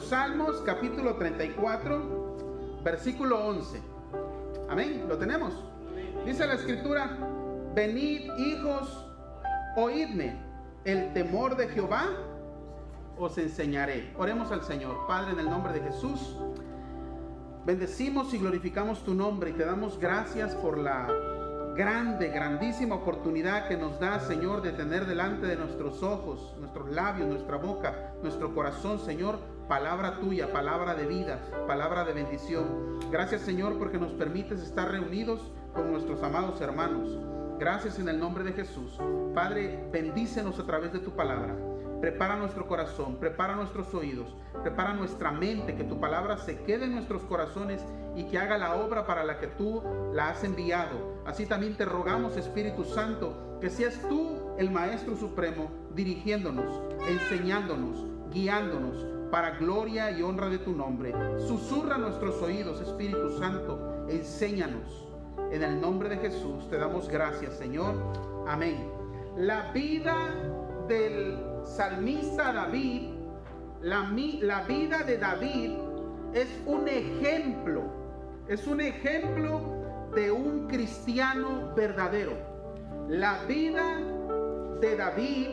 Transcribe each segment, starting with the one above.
Salmos capítulo 34, versículo 11. Amén, ¿lo tenemos? Dice la escritura: venid, hijos, oídme, el temor de Jehová os enseñaré. Oremos al Señor. Padre, en el nombre de Jesús, bendecimos y glorificamos tu nombre y te damos gracias por la grandísima oportunidad que nos da, Señor, de tener delante de nuestros ojos, nuestros labios, nuestra boca, nuestro corazón, Señor, palabra tuya, palabra de vida, palabra de bendición. Gracias, Señor, porque nos permites estar reunidos con nuestros amados hermanos. Gracias en el nombre de Jesús. Padre, bendícenos a través de tu palabra. Prepara nuestro corazón, prepara nuestros oídos, prepara nuestra mente, que tu palabra se quede en nuestros corazones y que haga la obra para la que tú la has enviado. Así también te rogamos, Espíritu Santo, que seas tú el Maestro Supremo, dirigiéndonos, enseñándonos, guiándonos para gloria y honra de tu nombre. Susurra nuestros oídos, Espíritu Santo, enséñanos. En el nombre de Jesús te damos gracias, Señor. Amén. La vida del salmista David, la vida de David es un ejemplo de un cristiano verdadero. La vida de David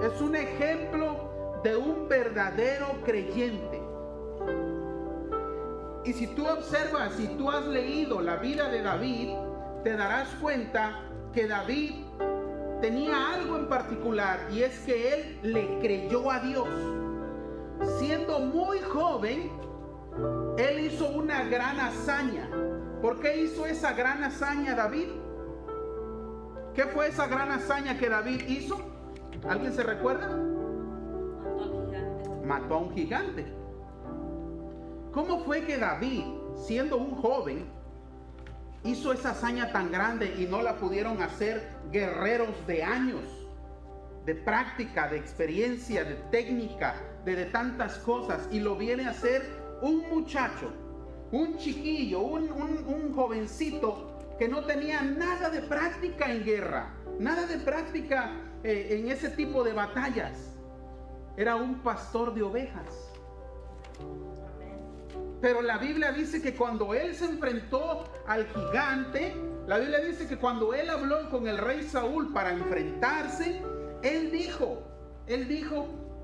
es un ejemplo de un verdadero creyente. Y si tú observas, si tú has leído la vida de David, te darás cuenta que David tenía algo en particular, y es que él le creyó a Dios. Siendo muy joven, él hizo una gran hazaña. ¿Por qué hizo esa gran hazaña David? ¿Qué fue esa gran hazaña que David hizo? ¿Alguien se recuerda? Mató a un gigante. ¿Cómo fue que David, siendo un joven, hizo esa hazaña tan grande y no la pudieron hacer guerreros de años, de práctica, de experiencia, de técnica, de tantas cosas, y lo viene a hacer un muchacho, un chiquillo, un jovencito que no tenía nada de práctica en guerra, nada de práctica en ese tipo de batallas? Era un pastor de ovejas. Pero la Biblia dice que cuando él se enfrentó al gigante, la Biblia dice que cuando él habló con el rey Saúl para enfrentarse, él dijo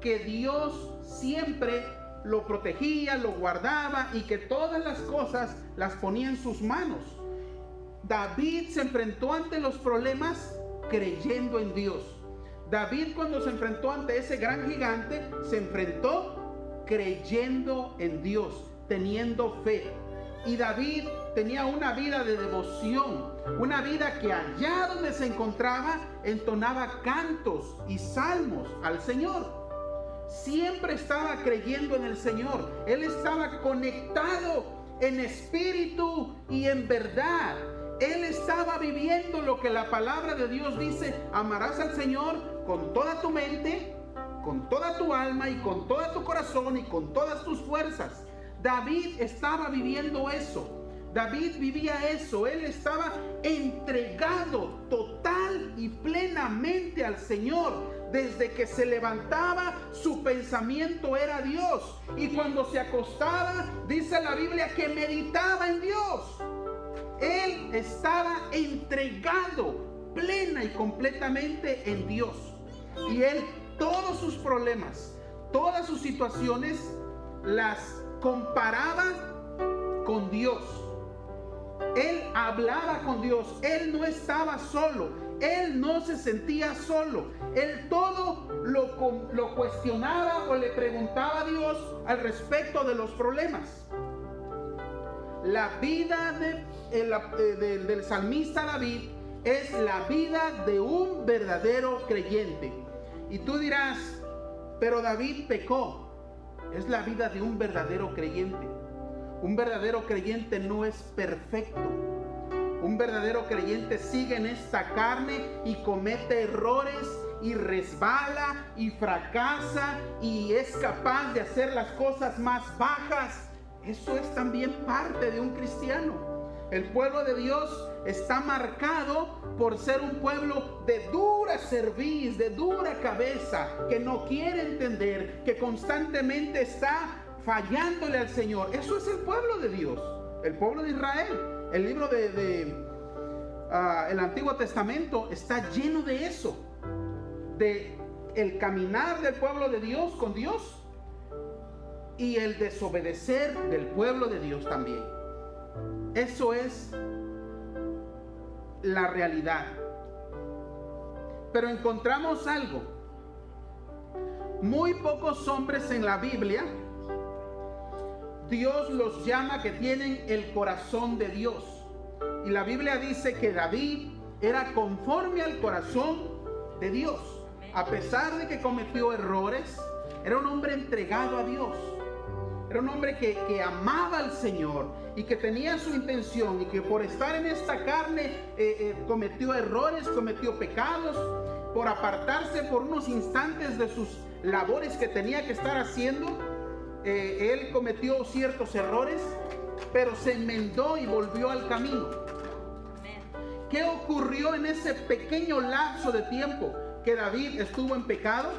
que Dios siempre lo protegía, lo guardaba y que todas las cosas las ponía en sus manos. David se enfrentó ante los problemas creyendo en Dios. David, cuando se enfrentó ante ese gran gigante, se enfrentó creyendo en Dios, teniendo fe. Y David tenía una vida de devoción, una vida que allá donde se encontraba entonaba cantos y salmos al Señor. Siempre estaba creyendo en el Señor. Él estaba conectado en espíritu y en verdad. Él estaba viviendo lo que la palabra de Dios dice: amarás al Señor con toda tu mente, con toda tu alma y con todo tu corazón y con todas tus fuerzas. David estaba viviendo eso. David vivía eso. Él estaba entregado total y plenamente al Señor. Desde que se levantaba, su pensamiento era Dios. Y cuando se acostaba, dice la Biblia que meditaba en Dios. Él estaba entregado plena y completamente en Dios. Y él, todos sus problemas, todas sus situaciones, las comparaba con Dios. Él hablaba con Dios. Él no estaba solo. Él no se sentía solo. Él todo lo cuestionaba o le preguntaba a Dios al respecto de los problemas. La vida del salmista David es la vida de un verdadero creyente. Y tú dirás, pero David pecó. Es la vida de un verdadero creyente. Un verdadero creyente no es perfecto. Un verdadero creyente sigue en esta carne y comete errores y resbala y fracasa y es capaz de hacer las cosas más bajas. Eso es también parte de un cristiano. El pueblo de Dios está marcado por ser un pueblo de dura cerviz, de dura cabeza, que no quiere entender, que constantemente está fallándole al Señor. Eso es el pueblo de Dios, el pueblo de Israel. El libro el Antiguo Testamento está lleno de eso, de el caminar del pueblo de Dios con Dios y el desobedecer del pueblo de Dios también. Eso es la realidad. Pero encontramos algo. Muy pocos hombres en la Biblia, Dios los llama que tienen el corazón de Dios. Y la Biblia dice que David era conforme al corazón de Dios. A pesar de que cometió errores, era un hombre entregado a Dios. Era un hombre que amaba al Señor y que tenía su intención, y que por estar en esta carne cometió errores, cometió pecados, por apartarse por unos instantes de sus labores que tenía que estar haciendo. Él cometió ciertos errores, pero se enmendó y volvió al camino. ¿Qué ocurrió en ese pequeño lapso de tiempo que David estuvo en pecado?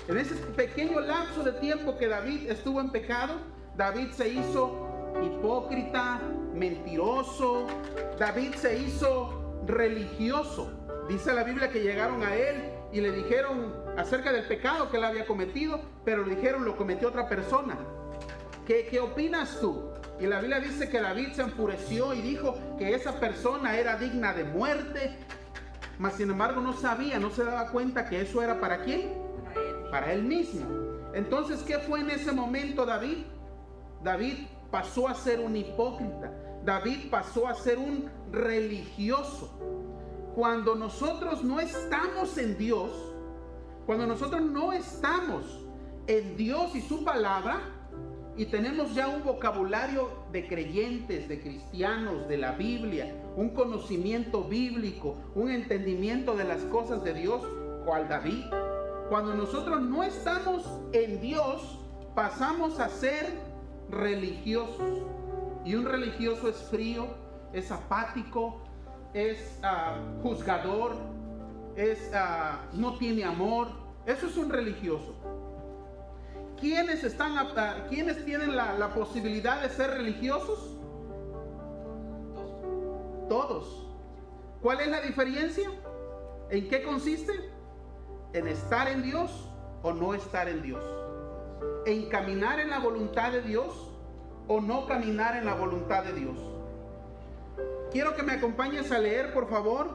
En ese pequeño lapso de tiempo que David estuvo en pecado, David se hizo hipócrita, mentiroso. David se hizo religioso. Dice la Biblia que llegaron a él y le dijeron acerca del pecado que él había cometido, pero le dijeron lo cometió otra persona. ¿Qué opinas tú? Y la Biblia dice que David se enfureció y dijo que esa persona era digna de muerte, mas sin embargo no se daba cuenta que eso era ¿para quién? Para él mismo. Entonces, ¿qué fue en ese momento David? David pasó a ser un hipócrita. David pasó a ser un religioso. Cuando nosotros no estamos en Dios, cuando nosotros no estamos en Dios y su palabra, y tenemos ya un vocabulario de creyentes, de cristianos, de la Biblia, un conocimiento bíblico, un entendimiento de las cosas de Dios, cual David. Cuando nosotros no estamos en Dios, pasamos a ser religiosos. Y un religioso es frío, es apático, es juzgador, no tiene amor. Eso es un religioso. ¿Quiénes tienen la posibilidad de ser religiosos? Todos. ¿Cuál es la diferencia? ¿En qué consiste? En estar en Dios o no estar en Dios. En caminar en la voluntad de Dios o no caminar en la voluntad de Dios. Quiero que me acompañes a leer, por favor,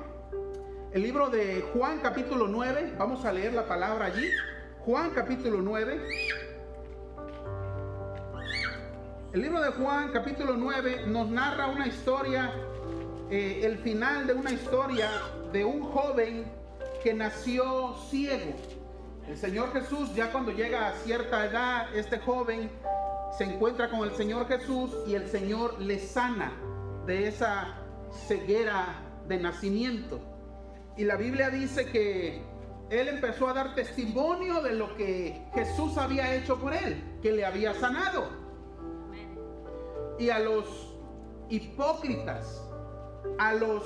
el libro de Juan capítulo 9. Vamos a leer la palabra allí. Juan capítulo 9. El libro de Juan capítulo 9 nos narra una historia, el final de una historia de un joven que nació ciego. El Señor Jesús, ya cuando llega a cierta edad, este joven se encuentra con el Señor Jesús y el Señor le sana de esa ceguera de nacimiento. Y la Biblia dice que él empezó a dar testimonio de lo que Jesús había hecho por él, que le había sanado. Y a los hipócritas, a los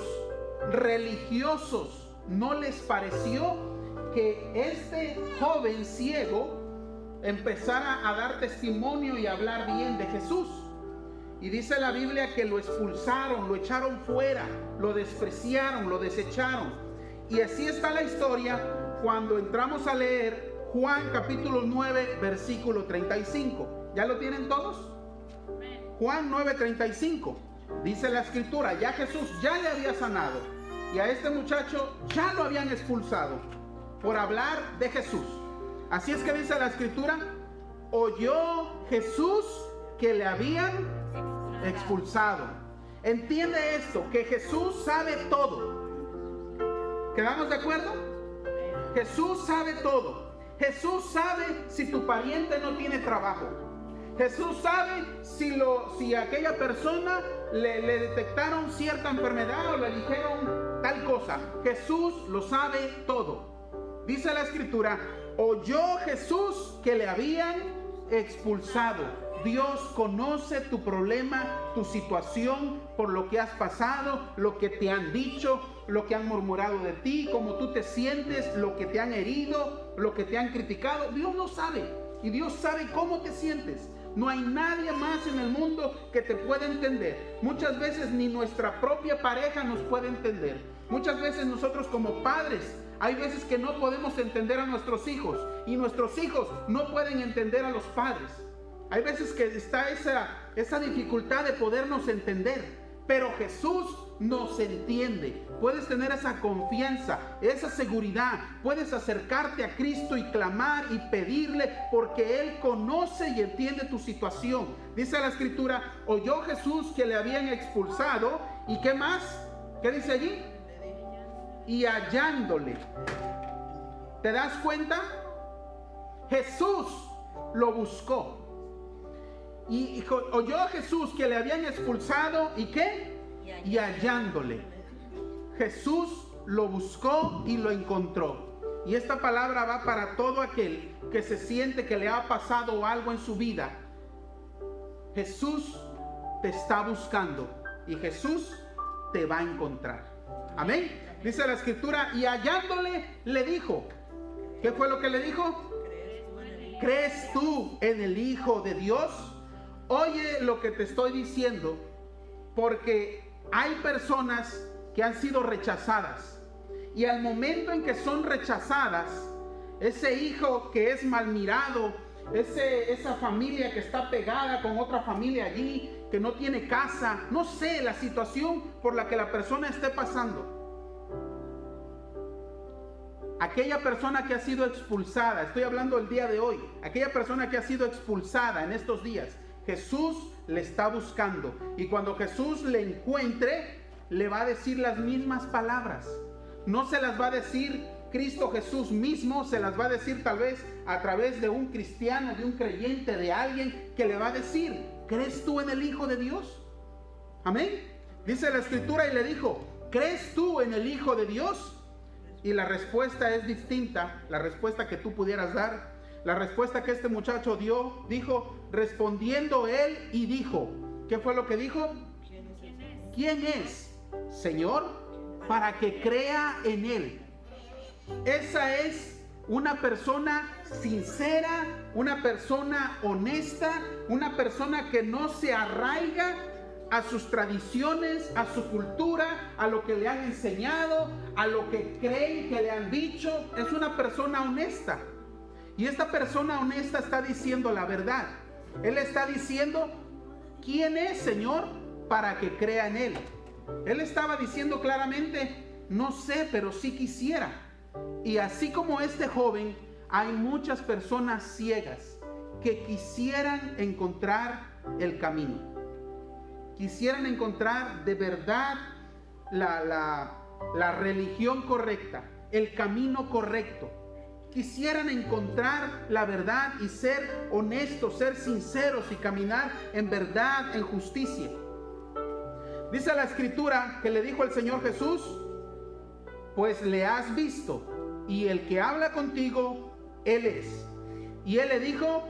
religiosos, no les pareció que este joven ciego empezara a dar testimonio y hablar bien de Jesús. Y dice la Biblia que lo expulsaron, lo echaron fuera, lo despreciaron, lo desecharon. Y así está la historia cuando entramos a leer Juan capítulo 9, versículo 35. ¿Ya lo tienen todos? Juan 9:35. Dice la escritura, ya Jesús ya le había sanado y a este muchacho ya lo habían expulsado por hablar de Jesús. Así es que dice la escritura, oyó Jesús que le habían expulsado. Entiende esto, que Jesús sabe todo. ¿Quedamos de acuerdo? Jesús sabe todo. Jesús sabe si tu pariente no tiene trabajo. Jesús sabe si aquella persona le detectaron cierta enfermedad o le dijeron tal cosa. Jesús lo sabe todo. Dice la escritura, oyó Jesús que le habían expulsado. Dios conoce tu problema, tu situación, por lo que has pasado, lo que te han dicho, lo que han murmurado de ti, cómo tú te sientes, lo que te han herido, lo que te han criticado. Dios lo sabe y Dios sabe cómo te sientes. No hay nadie más en el mundo que te pueda entender. Muchas veces ni nuestra propia pareja nos puede entender. Muchas veces nosotros como padres, hay veces que no podemos entender a nuestros hijos y nuestros hijos no pueden entender a los padres. Hay veces que está esa dificultad de podernos entender, pero Jesús nos entiende. Puedes tener esa confianza, esa seguridad. Puedes acercarte a Cristo y clamar y pedirle, porque Él conoce y entiende tu situación. Dice la Escritura, oyó Jesús que le habían expulsado. ¿Y qué más? ¿Qué dice allí? Y hallándole. ¿Te das cuenta? Jesús lo buscó. Y oyó a Jesús que le habían expulsado. ¿Y qué? Y hallándole. Jesús lo buscó y lo encontró. Y esta palabra va para todo aquel que se siente que le ha pasado algo en su vida. Jesús te está buscando y Jesús te va a encontrar. Amén. Dice la Escritura, y hallándole le dijo. ¿Qué fue lo que le dijo? ¿Crees tú en el Hijo de Dios? Oye lo que te estoy diciendo, porque hay personas que han sido rechazadas, y al momento en que son rechazadas, ese hijo que es mal mirado, esa familia que está pegada con otra familia allí, que no tiene casa, no sé la situación por la que la persona esté pasando. Aquella persona que ha sido expulsada, estoy hablando el día de hoy, aquella persona que ha sido expulsada en estos días, Jesús le está buscando, y cuando Jesús le encuentre, le va a decir las mismas palabras. No se las va a decir Cristo Jesús mismo, se las va a decir tal vez a través de un cristiano, de un creyente, de alguien que le va a decir, ¿crees tú en el Hijo de Dios? Amén. Dice la Escritura, y le dijo, ¿crees tú en el Hijo de Dios? Y la respuesta es distinta, la respuesta que tú pudieras dar. La respuesta que este muchacho dijo, respondiendo él y dijo, ¿qué fue lo que dijo? ¿Quién es, Señor, para que crea en él? Esa es una persona sincera, una persona honesta, una persona que no se arraiga a sus tradiciones, a su cultura, a lo que le han enseñado, a lo que creen que le han dicho. Es una persona honesta. Y esta persona honesta está diciendo la verdad. Él está diciendo, ¿quién es, Señor, para que crea en él? Él estaba diciendo claramente, no sé, pero sí quisiera. Y así como este joven, hay muchas personas ciegas que quisieran encontrar el camino. Quisieran encontrar de verdad la religión correcta, el camino correcto. Quisieran encontrar la verdad y ser honestos, ser sinceros y caminar en verdad, en justicia. Dice la Escritura que le dijo el Señor Jesús, pues le has visto, y el que habla contigo, Él es. Y él le dijo,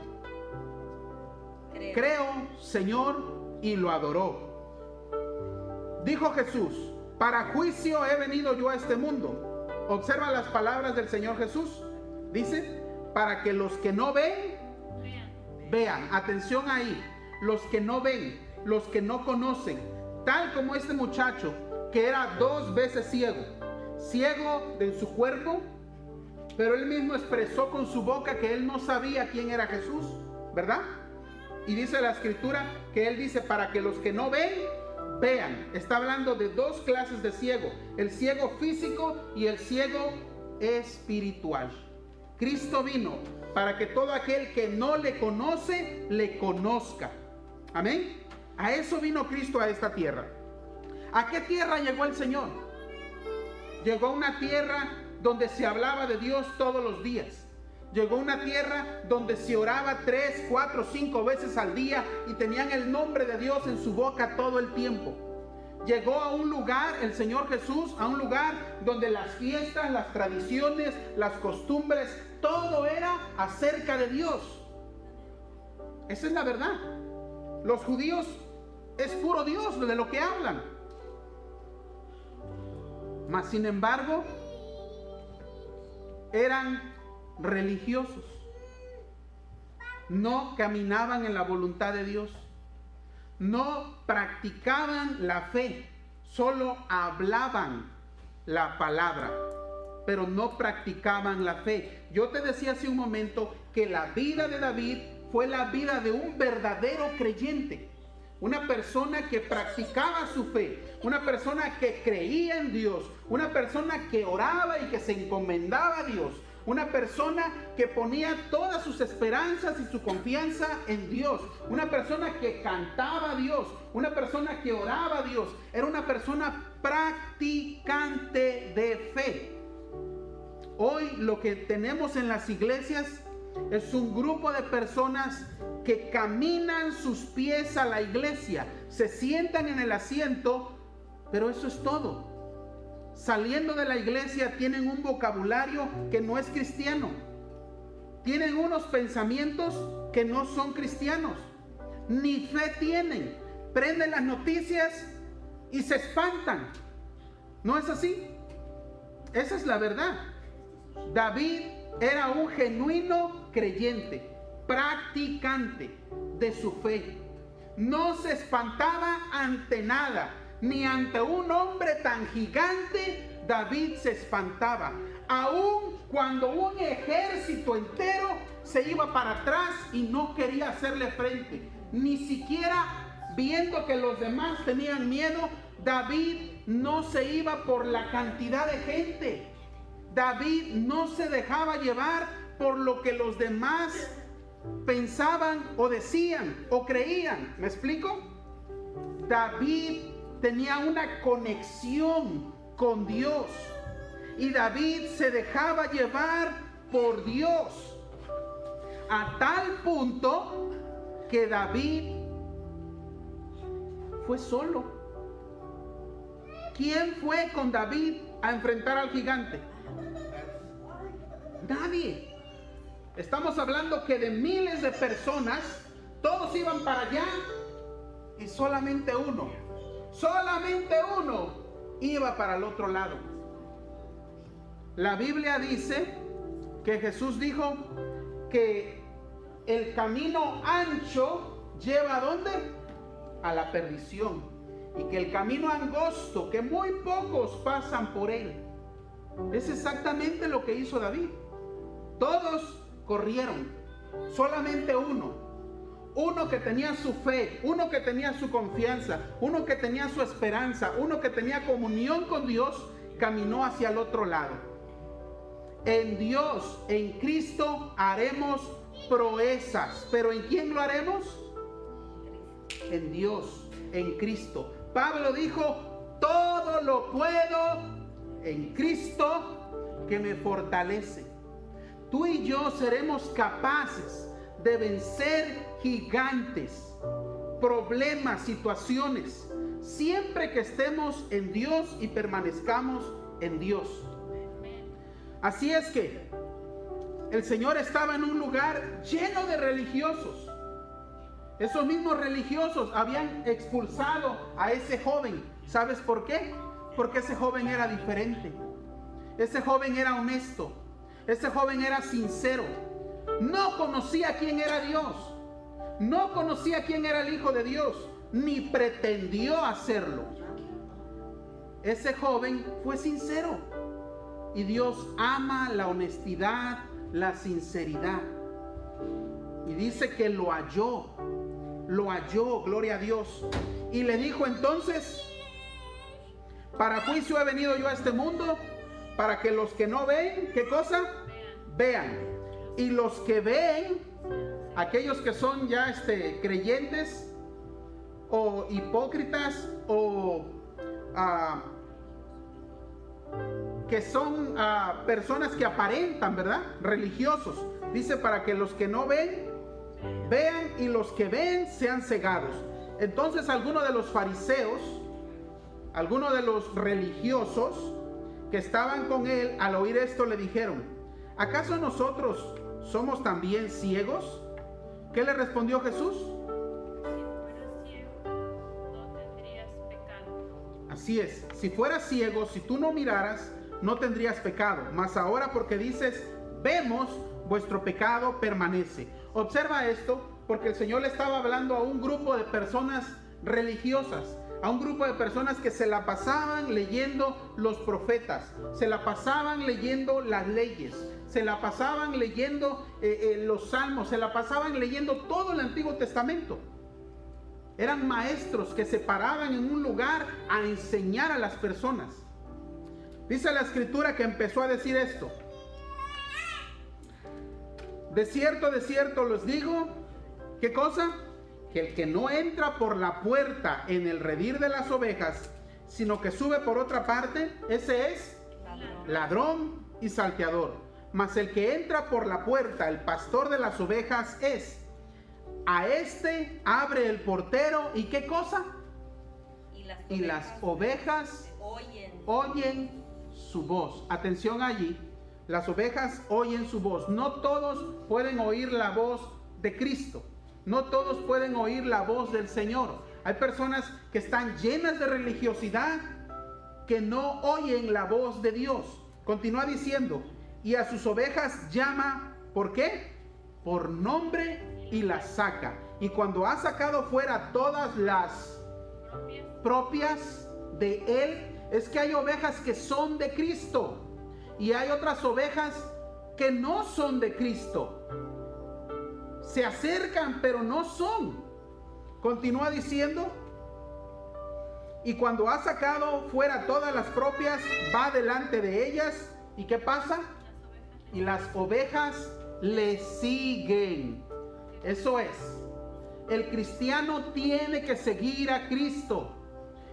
creo, Señor, y lo adoró. Dijo Jesús, para juicio he venido yo a este mundo. Observa las palabras del Señor Jesús. Dice, para que los que no ven, vean. Atención ahí, los que no ven, los que no conocen, tal como este muchacho que era 2 veces ciego de su cuerpo, pero él mismo expresó con su boca que él no sabía quién era Jesús, ¿verdad? Y dice la Escritura que él dice, para que los que no ven, vean. Está hablando de 2 clases de ciego, el ciego físico y el ciego espiritual. Cristo vino para que todo aquel que no le conoce, le conozca. Amén. A eso vino Cristo a esta tierra. ¿A qué tierra llegó el Señor? Llegó a una tierra donde se hablaba de Dios todos los días. Llegó a una tierra donde se oraba 3, 4, 5 veces al día y tenían el nombre de Dios en su boca todo el tiempo. Llegó a un lugar, el Señor Jesús, a un lugar donde las fiestas, las tradiciones, las costumbres, todo era acerca de Dios. Esa es la verdad. Los judíos es puro Dios de lo que hablan. Mas sin embargo, eran religiosos. No caminaban en la voluntad de Dios. No practicaban la fe. Solo hablaban la palabra, pero no practicaban la fe. Yo te decía hace un momento que la vida de David fue la vida de un verdadero creyente. Una persona que practicaba su fe, una persona que creía en Dios, una persona que oraba y que se encomendaba a Dios, una persona que ponía todas sus esperanzas y su confianza en Dios, una persona que cantaba a Dios, una persona que oraba a Dios, era una persona practicante de fe. Hoy lo que tenemos en las iglesias es un grupo de personas que caminan sus pies a la iglesia, se sientan en el asiento, pero eso es todo. Saliendo de la iglesia tienen un vocabulario que no es cristiano. Tienen unos pensamientos que no son cristianos. Ni fe tienen. Prenden las noticias y se espantan. ¿No es así? Esa es la verdad. David era un genuino creyente, practicante de su fe. No se espantaba ante nada, ni ante un hombre tan gigante. David se espantaba, aun cuando un ejército entero se iba para atrás y no quería hacerle frente. Ni siquiera viendo que los demás tenían miedo, David no se iba por la cantidad de gente. David no se dejaba llevar por lo que los demás pensaban o decían o creían. ¿Me explico? David tenía una conexión con Dios y David se dejaba llevar por Dios, a tal punto que David fue solo. ¿Quién fue con David a enfrentar al gigante? Nadie. Estamos hablando que de miles de personas, todos iban para allá y solamente uno iba para el otro lado. La Biblia dice que Jesús dijo que el camino ancho lleva ¿a dónde? A la perdición, y que el camino angosto, que muy pocos pasan por él. Es exactamente lo que hizo David. Todos corrieron, solamente uno que tenía su fe, uno que tenía su confianza, uno que tenía su esperanza, uno que tenía comunión con Dios, caminó hacia el otro lado. En Dios, en Cristo haremos proezas. ¿Pero en quién lo haremos? En Dios, en Cristo. Pablo dijo: todo lo puedo en Cristo que me fortalece. Tú y yo seremos capaces de vencer gigantes, problemas, situaciones, siempre que estemos en Dios y permanezcamos en Dios. Así es que el Señor estaba en un lugar lleno de religiosos. Esos mismos religiosos habían expulsado a ese joven. ¿Sabes por qué? Porque ese joven era diferente. Ese joven era honesto. Ese joven era sincero. No conocía quién era Dios. No conocía quién era el Hijo de Dios. Ni pretendió hacerlo. Ese joven fue sincero. Y Dios ama la honestidad, la sinceridad. Y dice que lo halló, gloria a Dios. Y le dijo entonces: para juicio he venido yo a este mundo, para que los que no ven, ¿qué cosa? Vean. Y los que ven, aquellos que son ya creyentes o hipócritas o que son personas que aparentan, ¿verdad? Religiosos. Dice: para que los que no ven, vean, y los que ven sean cegados. Entonces algunos de los fariseos, algunos de los religiosos que estaban con él, al oír esto le dijeron: ¿acaso nosotros somos también ciegos? ¿Qué le respondió Jesús? Así es, si fueras ciego, si tú no miraras, no tendrías pecado. Mas ahora porque dices, vemos, vuestro pecado permanece. Observa esto, porque el Señor le estaba hablando a un grupo de personas religiosas, a un grupo de personas que se la pasaban leyendo los profetas, se la pasaban leyendo las leyes, se la pasaban leyendo los salmos, se la pasaban leyendo todo el Antiguo Testamento. Eran maestros que se paraban en un lugar a enseñar a las personas. Dice la Escritura que empezó a decir esto: de cierto les digo, ¿qué cosa? Que el que no entra por la puerta en el redil de las ovejas, sino que sube por otra parte, ese es ladrón y salteador. Mas el que entra por la puerta, el pastor de las ovejas es. A este abre el portero, ¿y qué cosa? Y las ovejas oyen su voz. Atención allí, las ovejas oyen su voz. No todos pueden oír la voz de Cristo. No todos pueden oír la voz del Señor. Hay personas que están llenas de religiosidad, que no oyen la voz de Dios. Continúa diciendo, y a sus ovejas llama, ¿por qué? Por nombre y las saca. Y cuando ha sacado fuera todas las propias de él, es que hay ovejas que son de Cristo y hay otras ovejas que no son de Cristo. Se acercan pero no son. Continúa diciendo, y cuando ha sacado fuera todas las propias, va delante de ellas. ¿Y qué pasa? Y las ovejas le siguen. Eso es, el cristiano tiene que seguir a Cristo.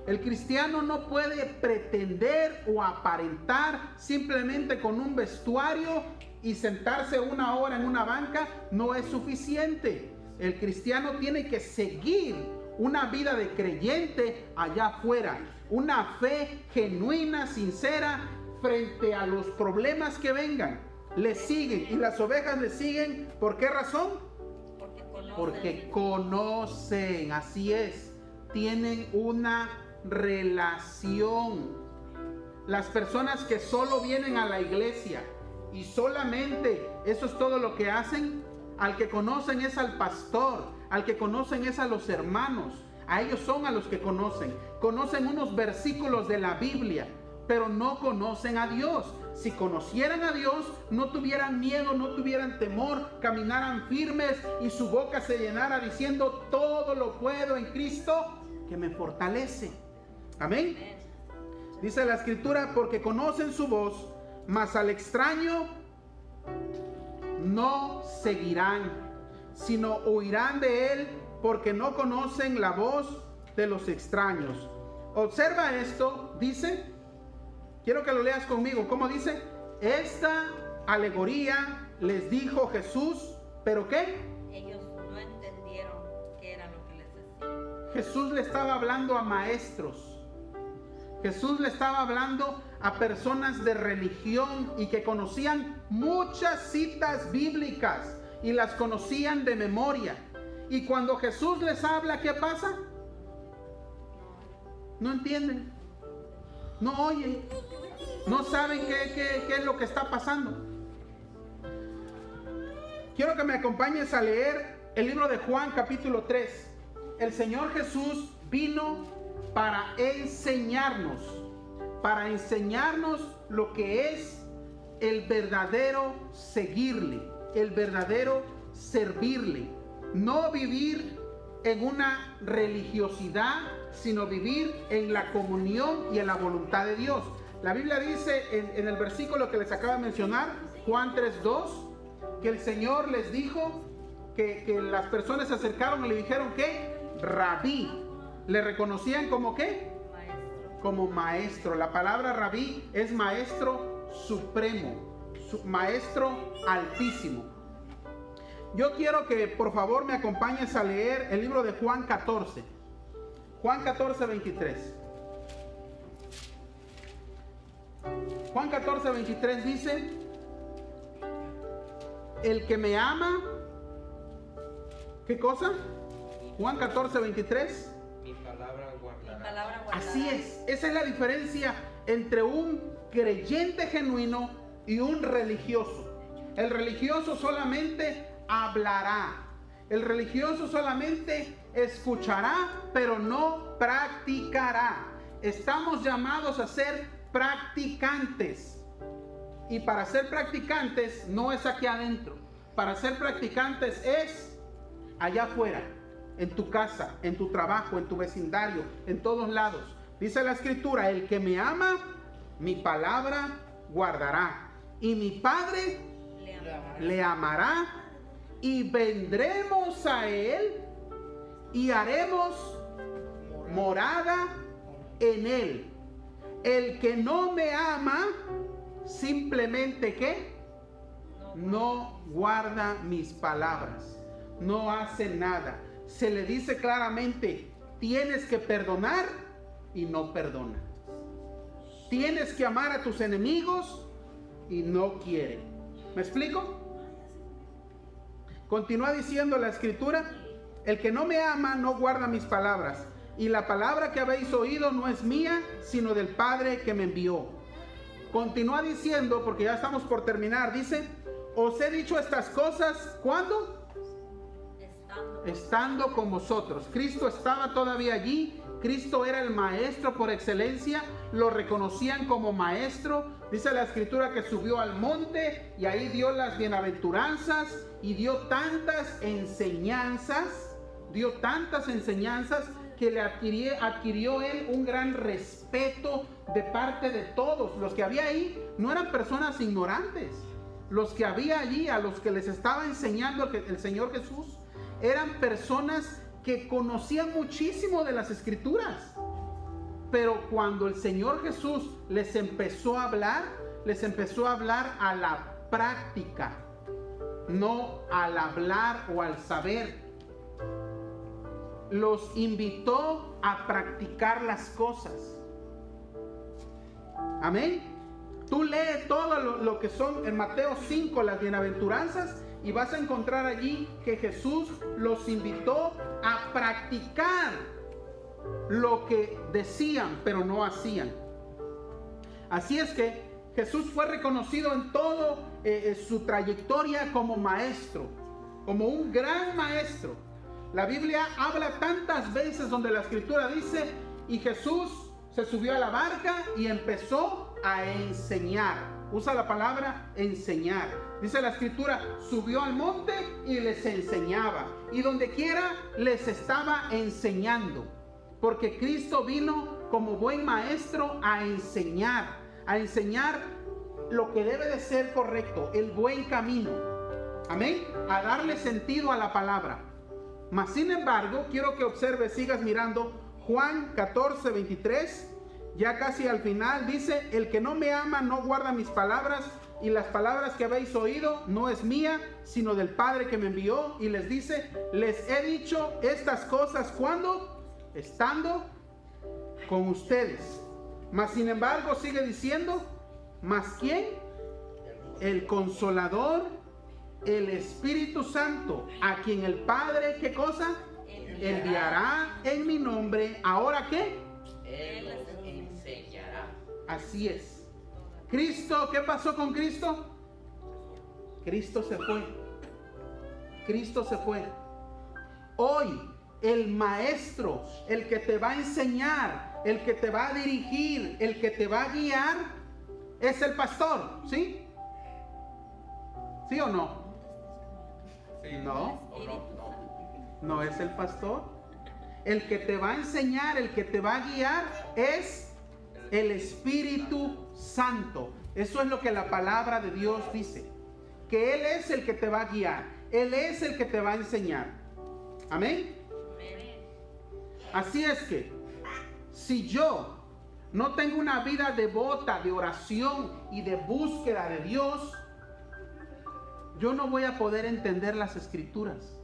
El cristiano no puede pretender o aparentar simplemente con un vestuario y sentarse una hora en una banca. No es suficiente. El cristiano tiene que seguir una vida de creyente allá afuera, una fe genuina, sincera frente a los problemas que vengan. Le siguen, y las ovejas le siguen. ¿Por qué razón? Porque conocen, así es, tienen una relación. Las personas que solo vienen a la iglesia y solamente eso es todo lo que hacen, al que conocen es al pastor, al que conocen es a los hermanos, a ellos son a los que conocen. Conocen unos versículos de la Biblia, pero no conocen a Dios. Si conocieran a Dios, no tuvieran miedo, no tuvieran temor, caminaran firmes y su boca se llenara diciendo, todo lo puedo en Cristo que me fortalece. Amén. Dice la Escritura, porque conocen su voz, mas al extraño no seguirán, sino huirán de él, porque no conocen la voz de los extraños. Observa esto, dice, quiero que lo leas conmigo. ¿Cómo dice? Esta alegoría les dijo Jesús, ¿pero qué? Ellos no entendieron qué era lo que les decía. Jesús le estaba hablando a maestros. Jesús le estaba hablando a personas de religión y que conocían muchas citas bíblicas y las conocían de memoria. Y cuando Jesús les habla, ¿qué pasa? No entienden, no oyen, no saben qué es lo que está pasando. Quiero que me acompañes a leer el libro de Juan capítulo 3. El Señor Jesús vino para enseñarnos lo que es el verdadero seguirle, el verdadero servirle. No vivir en una religiosidad, sino vivir en la comunión y en la voluntad de Dios. La Biblia dice en el versículo que les acabo de mencionar, Juan 3:2, que el Señor les dijo que las personas se acercaron y le dijeron que Rabí, le reconocían como ¿qué? Maestro. Como maestro. La palabra Rabí es maestro supremo, maestro altísimo. Yo quiero que por favor me acompañes a leer el libro de Juan 14. Juan 14, 23. Juan 14, 23 dice, el que me ama, ¿Qué cosa? Juan 14, 23. Mi palabra guardará. Mi palabra guardará. Así es. Esa es la diferencia entre un creyente genuino y un religioso. El religioso solamente hablará. El religioso solamente escuchará, pero no practicará. Estamos llamados a ser practicantes. Y para ser practicantes no es aquí adentro. Para ser practicantes es allá afuera, en tu casa, en tu trabajo, en tu vecindario, en todos lados. Dice la Escritura, el que me ama, mi palabra guardará. Y mi Padre le amará. Y vendremos a él y haremos morada en él. El que no me ama, simplemente ¿qué? No guarda mis palabras, no hace nada. Se le dice claramente, tienes que perdonar y no perdona. Tienes que amar a tus enemigos y no quiere. ¿Me explico? Continúa diciendo la Escritura, el que no me ama no guarda mis palabras, y la palabra que habéis oído no es mía, sino del Padre que me envió. Continúa diciendo, porque ya estamos por terminar, dice, os he dicho estas cosas, ¿cuándo? Estando con vosotros. Cristo estaba todavía allí. Cristo era el maestro por excelencia. Lo reconocían como maestro. Dice la Escritura que subió al monte y ahí dio las bienaventuranzas y dio tantas enseñanzas que le adquirió él un gran respeto de parte de todos. Los que había ahí no eran personas ignorantes. Los que había allí, a los que les estaba enseñando el Señor Jesús, eran personas que conocían muchísimo de las Escrituras. Pero cuando el Señor Jesús les empezó a hablar a la práctica, no al hablar o al saber. Los invitó a practicar las cosas. Amén. Tú lees todo lo que son en Mateo 5 las bienaventuranzas y vas a encontrar allí que Jesús los invitó a practicar lo que decían pero no hacían. Así es que Jesús fue reconocido en todo su trayectoria como maestro, como un gran maestro. La Biblia habla tantas veces donde la Escritura dice, y Jesús se subió a la barca y empezó a enseñar. Usa la palabra enseñar. Dice la Escritura, subió al monte y les enseñaba. Y donde quiera les estaba enseñando. Porque Cristo vino como buen maestro a enseñar lo que debe de ser correcto, el buen camino. Amén. A darle sentido a la palabra. Mas sin embargo, quiero que observes, sigas mirando Juan 14, 23. Ya casi al final dice, el que no me ama no guarda mis palabras, y las palabras que habéis oído no es mía, sino del Padre que me envió. Y les dice, les he dicho estas cosas, ¿cuándo? Estando con ustedes. Mas sin embargo sigue diciendo, ¿mas quién? El Consolador, el Espíritu Santo, a quien el Padre, ¿qué cosa? Enviará en mi nombre. ¿Ahora qué? Él los enseñará. Así es. Cristo, ¿qué pasó con Cristo? Cristo se fue. Cristo se fue. Hoy el maestro, el que te va a enseñar, el que te va a dirigir, el que te va a guiar, es el pastor, ¿sí? ¿Sí o no? Sí. No. ¿O no? No es el pastor. El que te va a enseñar, el que te va a guiar es el Espíritu Santo. Eso es lo que la palabra de Dios dice. Que Él es el que te va a guiar. Él es el que te va a enseñar. Amén. Así es que, si yo no tengo una vida devota de oración y de búsqueda de Dios, yo no voy a poder entender las Escrituras.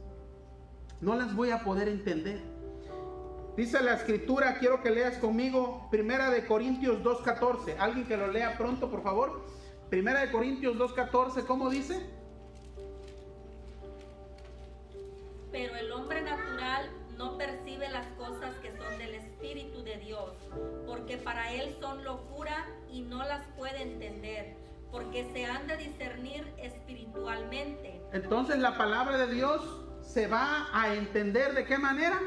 No las voy a poder entender. Dice la Escritura, quiero que leas conmigo, 1 de Corintios 2:14. Alguien que lo lea pronto, por favor. 1 de Corintios 2:14, ¿cómo dice? Pero el hombre para él son locura y no las puede entender, porque se han de discernir espiritualmente. Entonces la palabra de Dios se va a entender ¿de qué manera?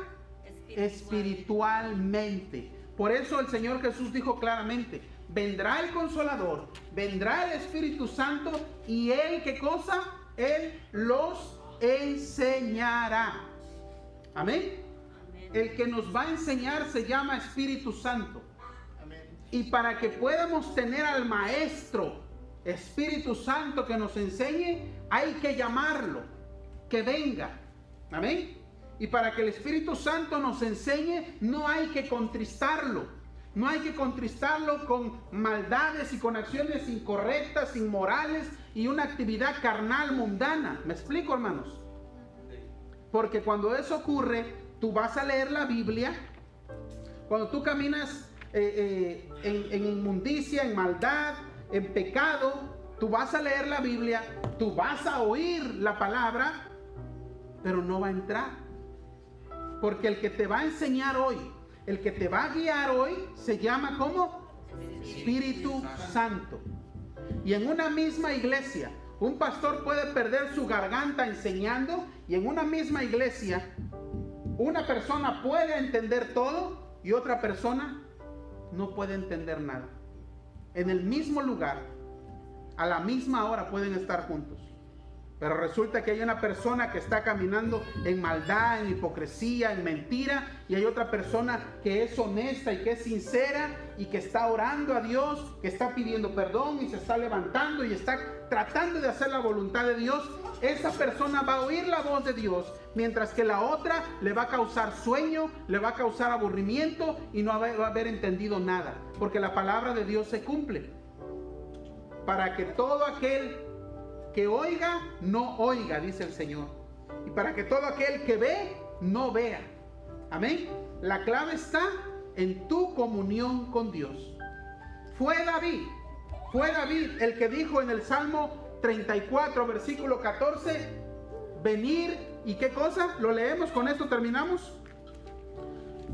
Espiritualmente. Por eso el Señor Jesús dijo claramente: vendrá el Consolador, vendrá el Espíritu Santo, y Él, ¿qué cosa? Él los enseñará. Amén. Amén. El que nos va a enseñar se llama Espíritu Santo. Y para que podamos tener al Maestro Espíritu Santo que nos enseñe, hay que llamarlo, que venga. Amén. Y para que el Espíritu Santo nos enseñe, no hay que contristarlo. No hay que contristarlo con maldades y con acciones incorrectas, inmorales y una actividad carnal mundana. ¿Me explico, hermanos? Porque cuando eso ocurre, tú vas a leer la Biblia. Cuando tú caminas en inmundicia, en maldad, en pecado, tú vas a leer la Biblia, tú vas a oír la palabra, pero no va a entrar. Porque el que te va a enseñar hoy, el que te va a guiar hoy, se llama ¿cómo? Espíritu Santo. Y en una misma iglesia, un pastor puede perder su garganta enseñando, y en una misma iglesia, una persona puede entender todo y otra persona no puede entender nada. En el mismo lugar, a la misma hora pueden estar juntos. Pero resulta que hay una persona que está caminando en maldad, en hipocresía, en mentira, y hay otra persona que es honesta y que es sincera y que está orando a Dios, que está pidiendo perdón y se está levantando y está tratando de hacer la voluntad de Dios. Esa persona va a oír la voz de Dios, mientras que la otra le va a causar sueño, le va a causar aburrimiento y no va a haber entendido nada, porque la palabra de Dios se cumple. Para que todo aquel que oiga, no oiga, dice el Señor. Y para que todo aquel que ve, no vea. Amén. La clave está en tu comunión con Dios. Fue David el que dijo en el Salmo 34, versículo 14, venir, ¿y qué cosa? Lo leemos, con esto terminamos.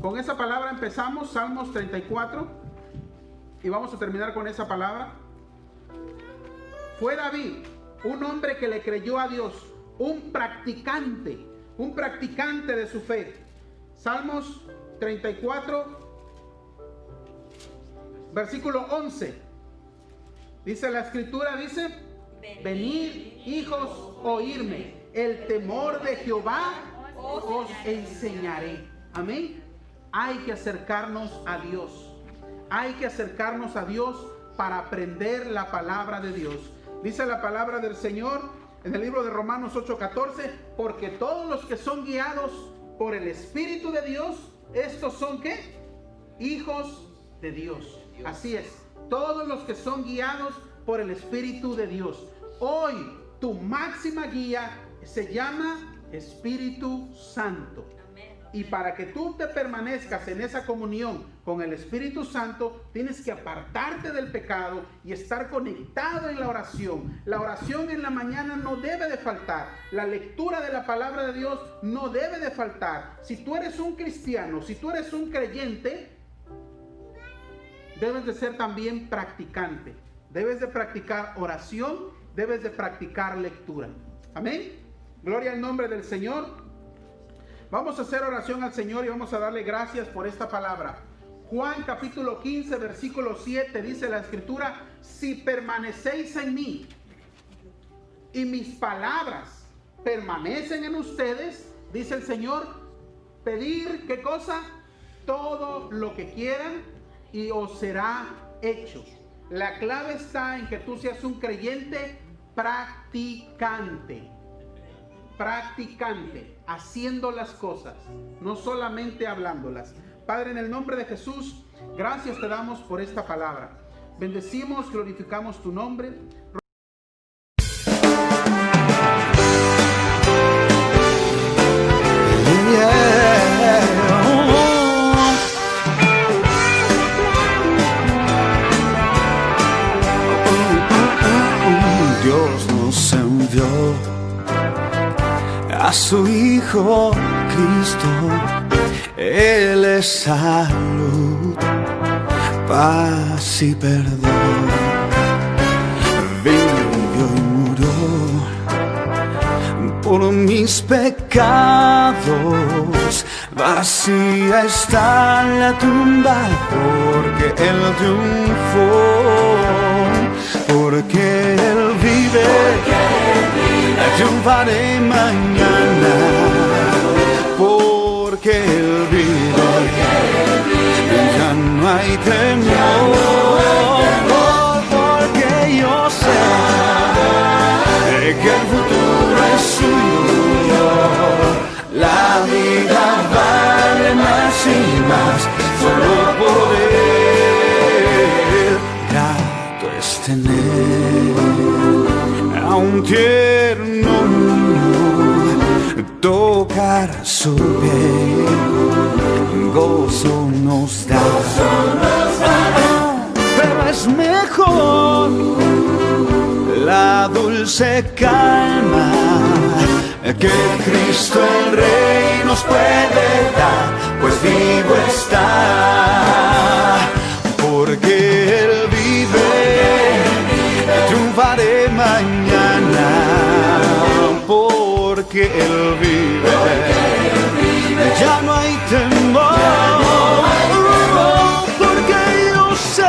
Con esa palabra empezamos, Salmos 34, y vamos a terminar con esa palabra. Fue David, un hombre que le creyó a Dios, un practicante de su fe. Salmos 34, versículo 11. Dice la escritura, dice, venid, hijos, oírme, el temor de Jehová os enseñaré. Amén. Hay que acercarnos a Dios. Hay que acercarnos a Dios para aprender la palabra de Dios. Dice la palabra del Señor en el libro de Romanos 8:14, porque todos los que son guiados por el Espíritu de Dios, estos son ¿qué? Hijos de Dios. Así es, todos los que son guiados por el Espíritu de Dios. Hoy tu máxima guía se llama Espíritu Santo. Y para que tú te permanezcas en esa comunión con el Espíritu Santo, tienes que apartarte del pecado y estar conectado en la oración. La oración en la mañana no debe de faltar. La lectura de la palabra de Dios no debe de faltar. Si tú eres un cristiano, si tú eres un creyente, debes de ser también practicante. Debes de practicar oración, debes de practicar lectura. Amén. Gloria al nombre del Señor. Vamos a hacer oración al Señor y vamos a darle gracias por esta palabra. Juan capítulo 15, versículo 7, dice la escritura, si permanecéis en mí y mis palabras permanecen en ustedes, dice el Señor, pedir, ¿qué cosa? Todo lo que quieran y os será hecho. La clave está en que tú seas un creyente practicante. Practicante, haciendo las cosas, no solamente hablándolas. Padre, en el nombre de Jesús, gracias te damos por esta palabra. Bendecimos, glorificamos tu nombre. Dios nos envió a su Hijo Cristo, Él es salud paz y perdón. Vivió y murió por mis pecados. Vacía está la tumba porque Él triunfó, porque Él vive, triunfaré mañana, porque Él vive, ya no hay temor, porque yo sé que el futuro es suyo. La vida vale más y más solo por Él. Grato es tener a un tierno niño, tocar su piel, gozo nos da. Pero es mejor la dulce calma que Cristo el Rey nos puede dar, pues vivo está, porque Él vive, triunfaré mañana, porque Él vive, ya no hay temor, porque yo sé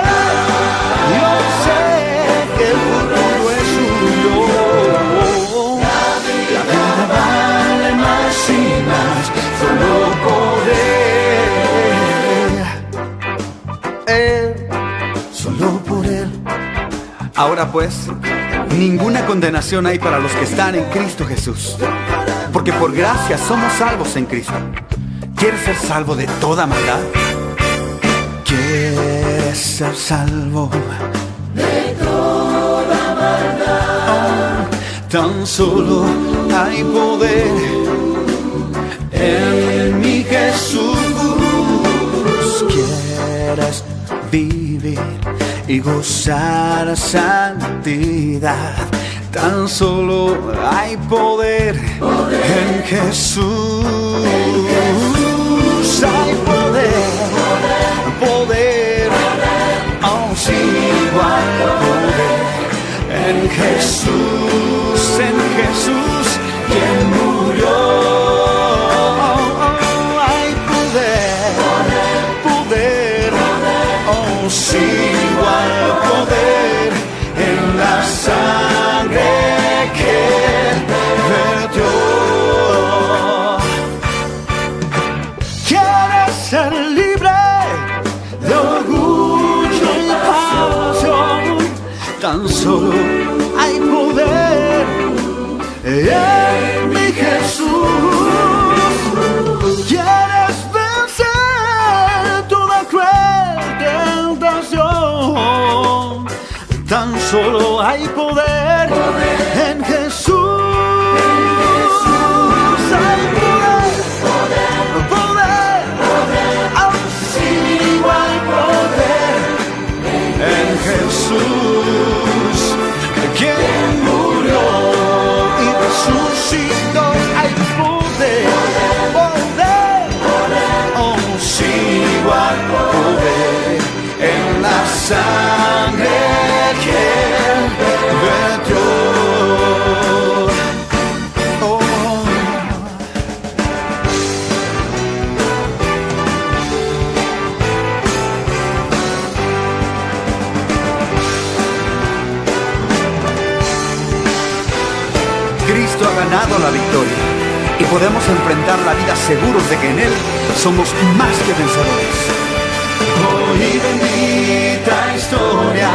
que el futuro es suyo. Solo por Él, solo por Él. Ahora pues, ninguna condenación hay para los que están en Cristo Jesús, porque por gracia somos salvos en Cristo. ¿Quieres ser salvo de toda maldad? ¿Quieres ser salvo de toda maldad? Tan solo hay poder en mi Jesús. ¿Quieres vivir y gozar santidad? Tan solo hay poder en Jesús. Hay poder, oh sí, igual poder en Jesús, quien murió. Sí, igual poder en la sangre que vertió. ¿Quieres ser libre de orgullo y pasión? Tan solo hay poder en mi Jesús. ¿Quieres vencer toda cruel tentación? Tan solo hay poder en Jesús. Hay poder, así igual poder en Jesús, quien murió y resucitó. Hay poder, oh sí, igual poder en la sangre que vertió. Cristo ha ganado la victoria y podemos enfrentar la vida seguros de que en Él somos más que vencedores. Hoy bendita historia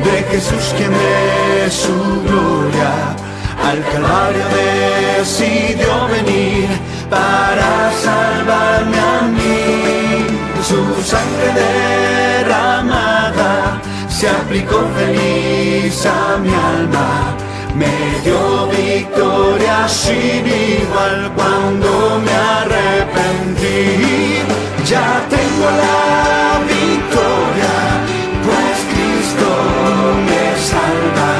de Jesús quien de su gloria al Calvario decidió venir para salvarme a mí. Su sangre derramada se aplicó feliz a mi alma. Me dio victoria sin igual cuando me arrepentí. Ya tengo la victoria, pues Cristo me salva.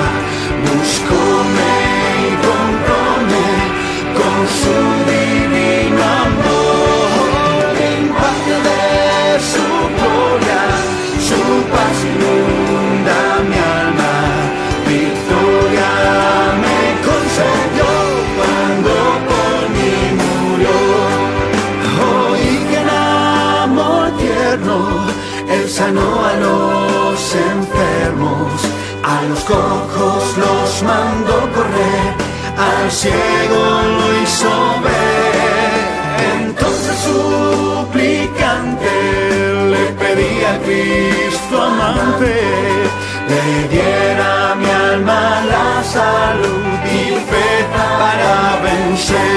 Búscome y cómprome con su divino amor. En parte de su gloria, su A los cojos los mandó correr, al ciego lo hizo ver. Entonces suplicante le pedí a Cristo amante, le diera a mi alma la salud y fe para vencer.